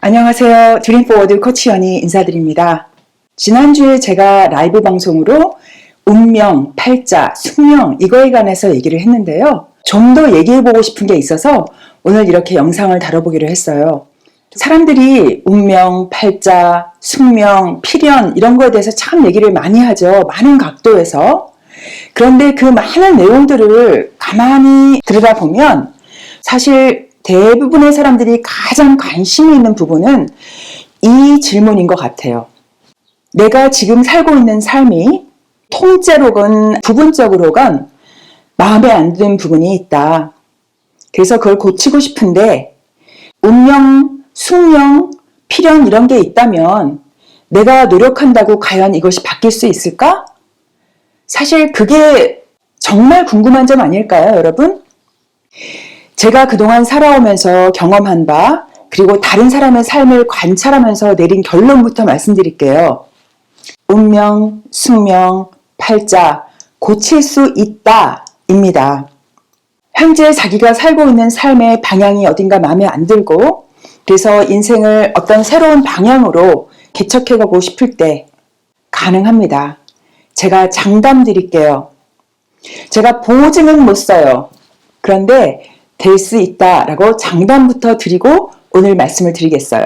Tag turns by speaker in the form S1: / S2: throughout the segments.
S1: 안녕하세요. 드림포워드 코치연이 인사드립니다. 지난주에 제가 라이브 방송으로 운명, 팔자, 숙명 이거에 관해서 얘기를 했는데요. 좀 더 얘기해보고 싶은 게 있어서 오늘 이렇게 영상을 다뤄보기로 했어요. 사람들이 운명, 팔자, 숙명, 필연 이런 거에 대해서 참 얘기를 많이 하죠. 많은 각도에서. 그런데 그 많은 내용들을 가만히 들여다보면 사실 대부분의 사람들이 가장 관심이 있는 부분은 이 질문인 것 같아요. 내가 지금 살고 있는 삶이 통째로건 부분적으로건 마음에 안 드는 부분이 있다. 그래서 그걸 고치고 싶은데 운명, 숙명, 필연 이런 게 있다면 내가 노력한다고 과연 이것이 바뀔 수 있을까? 사실 그게 정말 궁금한 점 아닐까요, 여러분? 제가 그동안 살아오면서 경험한 바, 그리고 다른 사람의 삶을 관찰하면서 내린 결론부터 말씀드릴게요. 운명, 숙명, 팔자, 고칠 수 있다, 입니다. 현재 자기가 살고 있는 삶의 방향이 어딘가 마음에 안 들고, 그래서 인생을 어떤 새로운 방향으로 개척해가고 싶을 때 가능합니다. 제가 장담 드릴게요. 제가 보증은 못 써요. 그런데 될 수 있다라고 장담부터 드리고 오늘 말씀을 드리겠어요.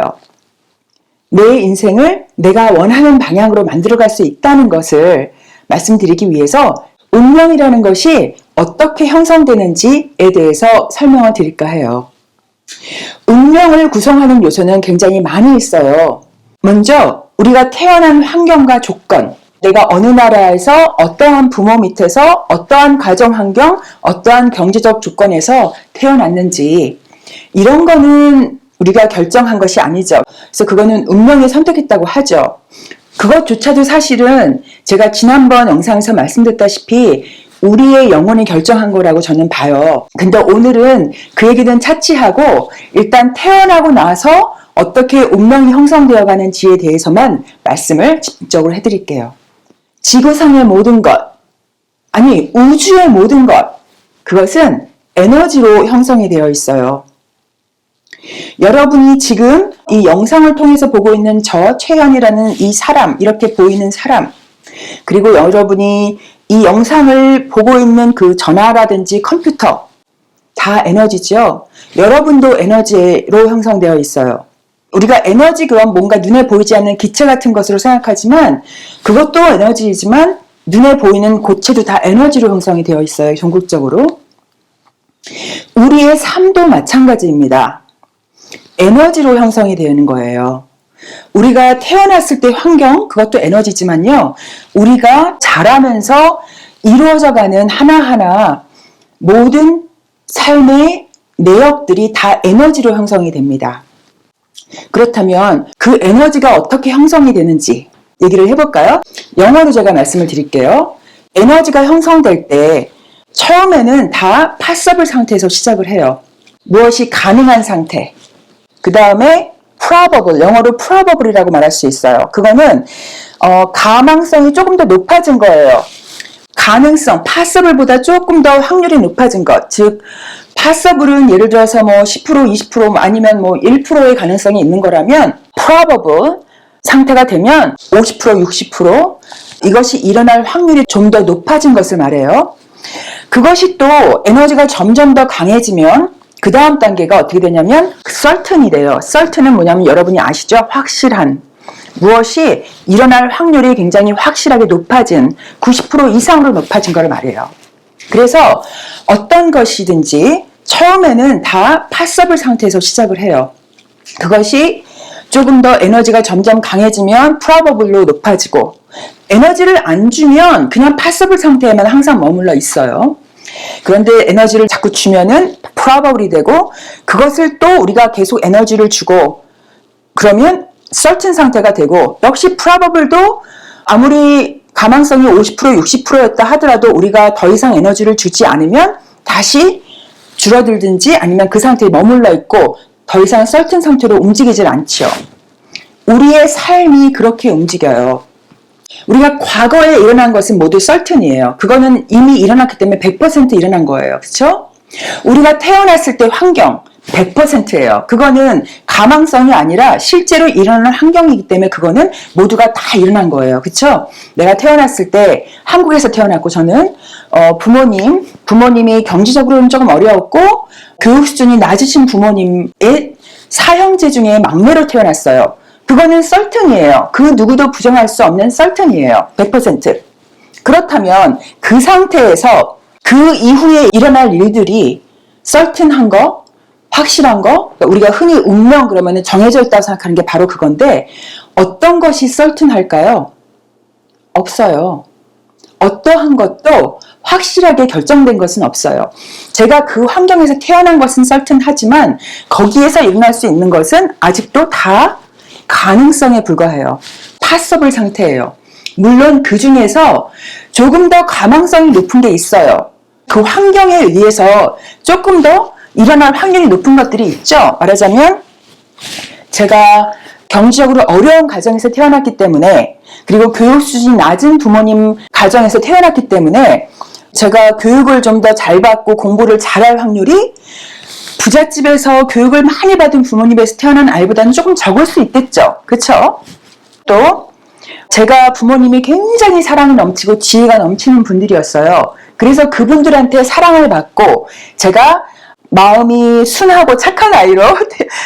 S1: 내 인생을 내가 원하는 방향으로 만들어갈 수 있다는 것을 말씀드리기 위해서 운명이라는 것이 어떻게 형성되는지에 대해서 설명을 드릴까 해요. 운명을 구성하는 요소는 굉장히 많이 있어요. 먼저 우리가 태어난 환경과 조건, 내가 어느 나라에서 어떠한 부모 밑에서 어떠한 가정 환경, 어떠한 경제적 조건에서 태어났는지 이런 거는 우리가 결정한 것이 아니죠. 그래서 그거는 운명이 선택했다고 하죠. 그것조차도 사실은 제가 지난번 영상에서 말씀드렸다시피 우리의 영혼이 결정한 거라고 저는 봐요. 근데 오늘은 그 얘기는 차치하고 일단 태어나고 나서 어떻게 운명이 형성되어 가는지에 대해서만 말씀을 집중적으로 해드릴게요. 지구상의 모든 것, 아니 우주의 모든 것, 그것은 에너지로 형성이 되어 있어요. 여러분이 지금 이 영상을 통해서 보고 있는 저 최현이라는 이 사람, 이렇게 보이는 사람, 그리고 여러분이 이 영상을 보고 있는 그 전화라든지 컴퓨터, 다 에너지죠. 여러분도 에너지로 형성되어 있어요. 우리가 에너지 그건 뭔가 눈에 보이지 않는 기체 같은 것으로 생각하지만 그것도 에너지이지만 눈에 보이는 고체도 다 에너지로 형성이 되어 있어요. 종국적으로. 우리의 삶도 마찬가지입니다. 에너지로 형성이 되는 거예요. 우리가 태어났을 때 환경, 그것도 에너지지만요. 우리가 자라면서 이루어져가는 하나하나 모든 삶의 내역들이 다 에너지로 형성이 됩니다. 그렇다면 그 에너지가 어떻게 형성이 되는지 얘기를 해볼까요? 영어로 제가 말씀을 드릴게요. 에너지가 형성될 때 처음에는 다 파서블 상태에서 시작을 해요. 무엇이 가능한 상태. 그 다음에 probable, 영어로 probable이라고 말할 수 있어요. 그거는 가망성이 조금 더 높아진 거예요. 가능성, possible보다 조금 더 확률이 높아진 것. 즉 possible은 예를 들어서 뭐 10%, 20% 아니면 뭐 1%의 가능성이 있는 거라면 probable 상태가 되면 50%, 60% 이것이 일어날 확률이 좀 더 높아진 것을 말해요. 그것이 또 에너지가 점점 더 강해지면 그 다음 단계가 어떻게 되냐면 certain이 돼요. certain은 뭐냐면 여러분이 아시죠? 확실한. 무엇이 일어날 확률이 굉장히 확실하게 높아진 90% 이상으로 높아진 걸 말해요. 그래서 어떤 것이든지 처음에는 다 possible 상태에서 시작을 해요. 그것이 조금 더 에너지가 점점 강해지면 probable로 높아지고 에너지를 안 주면 그냥 possible 상태에만 항상 머물러 있어요. 그런데 에너지를 자꾸 주면은 probable이 되고 그것을 또 우리가 계속 에너지를 주고 그러면 certain 상태가 되고 역시 probable도 아무리 가망성이 50%, 60%였다 하더라도 우리가 더 이상 에너지를 주지 않으면 다시 줄어들든지 아니면 그 상태에 머물러 있고 더 이상 certain 상태로 움직이질 않죠. 우리의 삶이 그렇게 움직여요. 우리가 과거에 일어난 것은 모두 certain이에요. 그거는 이미 일어났기 때문에 100% 일어난 거예요. 그렇죠? 우리가 태어났을 때 환경, 100%예요. 그거는 가망성이 아니라 실제로 일어나는 환경이기 때문에 그거는 모두가 다 일어난 거예요. 그쵸? 내가 태어났을 때 한국에서 태어났고 저는 부모님이 경제적으로는 조금 어려웠고 교육 수준이 낮으신 부모님의 사형제 중에 막내로 태어났어요. 그거는 썰튼이에요. 그 누구도 부정할 수 없는 썰튼이에요. 100%. 그렇다면 그 상태에서 그 이후에 일어날 일들이 썰튼한 거, 확실한 거, 우리가 흔히 운명 그러면 정해져 있다고 생각하는 게 바로 그건데 어떤 것이 썰튼할까요? 없어요. 어떠한 것도 확실하게 결정된 것은 없어요. 제가 그 환경에서 태어난 것은 썰튼하지만 거기에서 일어날 수 있는 것은 아직도 다 가능성에 불과해요. 파서블 상태예요. 물론 그 중에서 조금 더 가망성이 높은 게 있어요. 그 환경에 의해서 조금 더 일어날 확률이 높은 것들이 있죠. 말하자면 제가 경제적으로 어려운 가정에서 태어났기 때문에 그리고 교육 수준이 낮은 부모님 가정에서 태어났기 때문에 제가 교육을 좀 더 잘 받고 공부를 잘할 확률이 부잣집에서 교육을 많이 받은 부모님에서 태어난 아이보다는 조금 적을 수 있겠죠. 그렇죠? 또 제가 부모님이 굉장히 사랑이 넘치고 지혜가 넘치는 분들이었어요. 그래서 그분들한테 사랑을 받고 제가 마음이 순하고 착한 아이로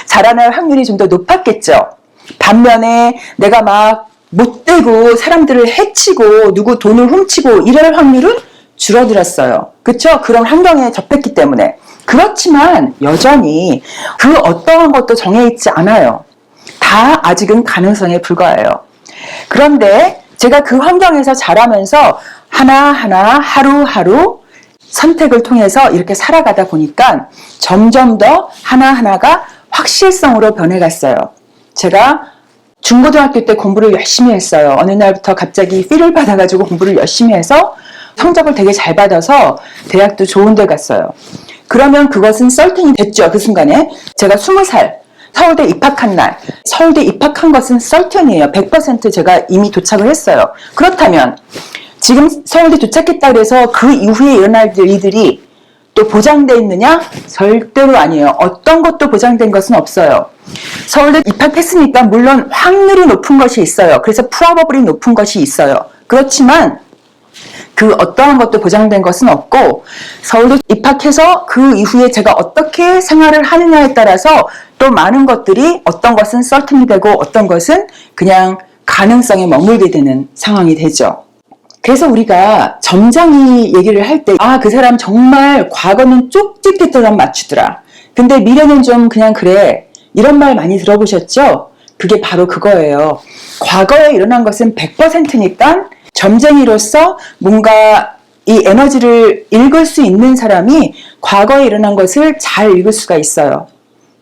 S1: 자라날 확률이 좀 더 높았겠죠. 반면에 내가 막 못되고 사람들을 해치고 누구 돈을 훔치고 이럴 확률은 줄어들었어요. 그렇죠? 그런 환경에 접했기 때문에. 그렇지만 여전히 그 어떠한 것도 정해있지 않아요. 다 아직은 가능성에 불과해요. 그런데 제가 그 환경에서 자라면서 하나하나 하루하루 선택을 통해서 이렇게 살아가다 보니까 점점 더 하나하나가 확실성으로 변해갔어요. 제가 중고등학교 때 공부를 열심히 했어요. 어느 날부터 갑자기 필을 받아가지고 공부를 열심히 해서 성적을 되게 잘 받아서 대학도 좋은 데 갔어요. 그러면 그것은 썰튼이 됐죠. 그 순간에 제가 20살 서울대 입학한 날, 서울대 입학한 것은 썰튼이에요. 100% 제가 이미 도착을 했어요. 그렇다면 지금 서울대 도착했다 그래서 그 이후에 일어날 일들이 또 보장되어 있느냐? 절대로 아니에요. 어떤 것도 보장된 것은 없어요. 서울대 입학했으니까 물론 확률이 높은 것이 있어요. 그래서 프로버블이 높은 것이 있어요. 그렇지만 그 어떠한 것도 보장된 것은 없고 서울대 입학해서 그 이후에 제가 어떻게 생활을 하느냐에 따라서 또 많은 것들이 어떤 것은 썰튼이 되고 어떤 것은 그냥 가능성에 머물게 되는 상황이 되죠. 그래서 우리가 점장이 얘기를 할 때 그 사람 정말 과거는 쪽집게처럼 맞추더라. 근데 미래는 좀 그냥 그래. 이런 말 많이 들어보셨죠? 그게 바로 그거예요. 과거에 일어난 것은 100%니까 점쟁이로서 뭔가 이 에너지를 읽을 수 있는 사람이 과거에 일어난 것을 잘 읽을 수가 있어요.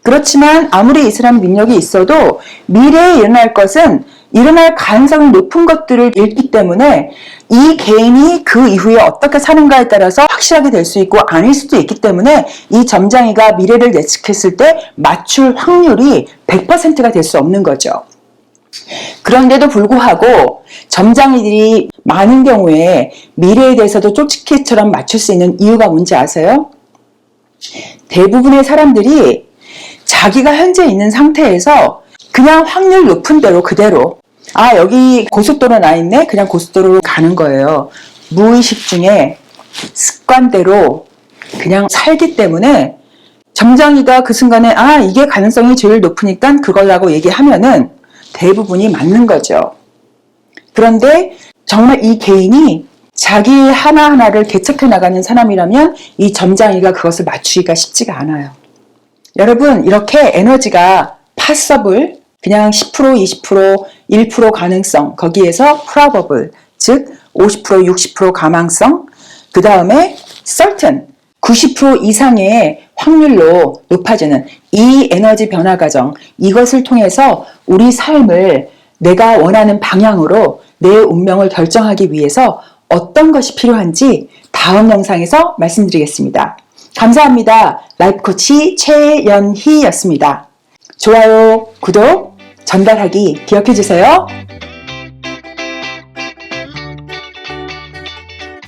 S1: 그렇지만 아무리 이 사람 능력이 있어도 미래에 일어날 것은 일어날 가능성이 높은 것들을 읽기 때문에 이 개인이 그 이후에 어떻게 사는가에 따라서 확실하게 될 수 있고 아닐 수도 있기 때문에 이 점장이가 미래를 예측했을 때 맞출 확률이 100%가 될 수 없는 거죠. 그런데도 불구하고 점장이들이 많은 경우에 미래에 대해서도 쪽집게처럼 맞출 수 있는 이유가 뭔지 아세요? 대부분의 사람들이 자기가 현재 있는 상태에서 그냥 확률 높은 대로 그대로 여기 고속도로 나 있네? 그냥 고속도로로 가는 거예요. 무의식 중에 습관대로 그냥 살기 때문에 점장이가 그 순간에 이게 가능성이 제일 높으니까 그걸라고 얘기하면은 대부분이 맞는 거죠. 그런데 정말 이 개인이 자기 하나하나를 개척해 나가는 사람이라면 이 점장이가 그것을 맞추기가 쉽지가 않아요. 여러분, 이렇게 에너지가 파서블, 그냥 10%, 20%, 1% 가능성, 거기에서 프로버블, 즉 50%, 60% 가망성, 그 다음에 certain, 90% 이상의 확률로 높아지는 이 에너지 변화 과정, 이것을 통해서 우리 삶을 내가 원하는 방향으로 내 운명을 결정하기 위해서 어떤 것이 필요한지 다음 영상에서 말씀드리겠습니다. 감사합니다. 라이프 코치 최연희였습니다. 좋아요, 구독, 전달하기 기억해 주세요.